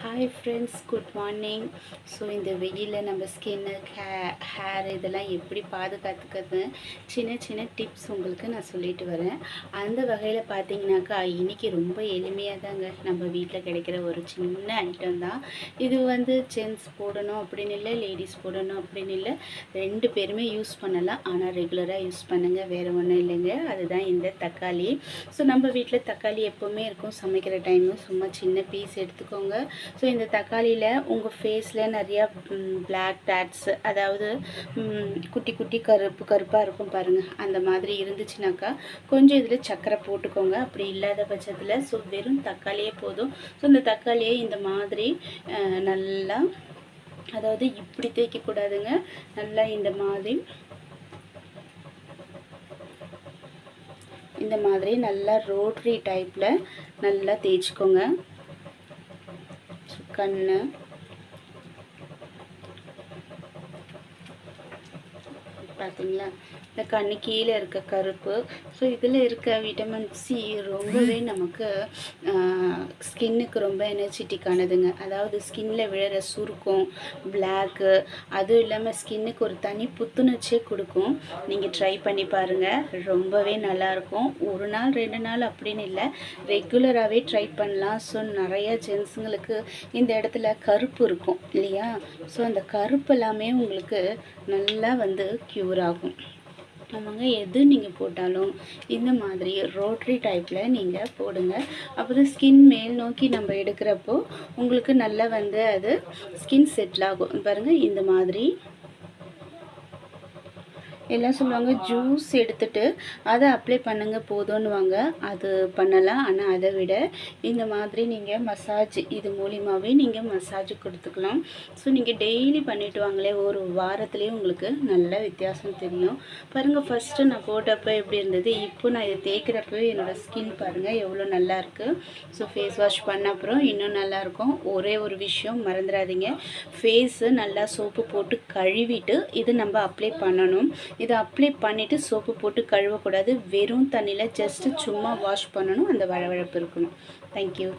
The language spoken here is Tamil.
Hi friends, good morning. So இந்த வெயிலில் நம்ம ஸ்கின்னு ஹேர் இதெல்லாம் எப்படி பாதுகாத்துக்கிறது சின்ன சின்ன டிப்ஸ் உங்களுக்கு நான் சொல்லிட்டு வரேன். அந்த வகையில் பார்த்தீங்கன்னாக்கா இன்றைக்கி ரொம்ப எளிமையாக தாங்க நம்ம வீட்டில் கிடைக்கிற ஒரு சின்ன ஐட்டம் தான் இது. ஜென்ட்ஸ் போடணும் அப்படின்னு இல்லை, லேடிஸ் போடணும் அப்படின்னு இல்லை, ரெண்டு பேருமே யூஸ் பண்ணலாம். ஆனால் ரெகுலராக யூஸ் பண்ணுங்கள், வேறு ஒன்றும் இல்லைங்க. அதுதான் இந்த தக்காளி. ஸோ நம்ம வீட்டில் தக்காளி எப்போவுமே இருக்கும். சமைக்கிற டைமும் சும்மா சின்ன பீஸ் எடுத்துக்கோங்க. ஸோ இந்த தக்காளியில் உங்கள் ஃபேஸில் நிறையா பிளாக் டேட்ஸ், அதாவது குட்டி குட்டி கருப்பாக இருக்கும் பாருங்கள், அந்த மாதிரி இருந்துச்சுனாக்கா கொஞ்சம் இதில் சர்க்கரை போட்டுக்கோங்க. அப்படி இல்லாத பட்சத்தில் ஸோ வெறும் தக்காளியே போதும். ஸோ இந்த தக்காளியை இந்த மாதிரி நல்லா, அதாவது இப்படி தேய்க்கக்கூடாதுங்க, நல்லா இந்த மாதிரி நல்லா ரோட்ரி டைப்பில் நல்லா தேய்ச்சிக்கோங்க. கண்ணு, பார்த்தீங்களா, இந்த கண்ணு கீழே இருக்க கருப்பு. ஸோ இதில் இருக்க விட்டமின் சி ரொம்பவே நமக்கு ஸ்கின்னுக்கு ரொம்ப எனர்ஜெட்டிக்கானதுங்க. அதாவது ஸ்கின்னில் விழுற சுருக்கம், பிளாக்கு, அதுவும் இல்லாமல் ஸ்கின்னுக்கு ஒரு தனி புத்துணர்ச்சியை கொடுக்கும். நீங்கள் ட்ரை பண்ணி பாருங்கள், ரொம்பவே நல்லாயிருக்கும். ஒரு நாள் 2 நாள் அப்படின்னு இல்லை, ரெகுலராகவே ட்ரை பண்ணலாம். ஸோ நிறையா ஜென்ஸுங்களுக்கு இந்த இடத்துல கருப்பு இருக்கும் இல்லையா, ஸோ அந்த கருப்பு எல்லாமே உங்களுக்கு நல்லா க்யூர் ஆகும். ஆமாங்க, எது நீங்கள் போட்டாலும் இந்த மாதிரி ரோட்ரி டைப்பில் நீங்கள் போடுங்க. அப்புறம் ஸ்கின் மேல் நோக்கி நம்ம எடுக்கிறப்போ உங்களுக்கு நல்லா அது ஸ்கின் செட்டில் ஆகும். பாருங்கள், இந்த மாதிரி எல்லாம் சொல்லுவாங்க ஜூஸ் எடுத்துகிட்டு அதை அப்ளை பண்ணுங்க போதும்னுவாங்க. அது பண்ணலாம். ஆனால் அதை விட இந்த மாதிரி நீங்கள் மசாஜ், இது மூலியமாகவே நீங்கள் மசாஜ் கொடுத்துக்கலாம். ஸோ நீங்கள் டெய்லி பண்ணிவிட்டு வாங்களே, ஒரு வாரத்துலேயே உங்களுக்கு நல்ல வித்தியாசம் தெரியும். பாருங்கள், ஃபஸ்ட்டு நான் போட்டப்போ எப்படி இருந்தது, இப்போ நான் இதை தேய்க்கிறப்போ என்னோடய ஸ்கின் பாருங்கள் எவ்வளோ நல்லாயிருக்கு. ஸோ ஃபேஸ் வாஷ் பண்ண அப்புறம் இன்னும் நல்லாயிருக்கும். ஒரே ஒரு விஷயம் மறந்துடாதீங்க, ஃபேஸு நல்லா சோப்பு போட்டு கழுவிட்டு இது நம்ம அப்ளை பண்ணணும். இதை அப்ளை பண்ணிவிட்டு சோப்பு போட்டு கழுவக்கூடாது. வெறும் தண்ணியில் ஜஸ்ட்டு சும்மா வாஷ் பண்ணணும். அந்த வழவழப்பு இருக்கணும். தேங்க்யூ.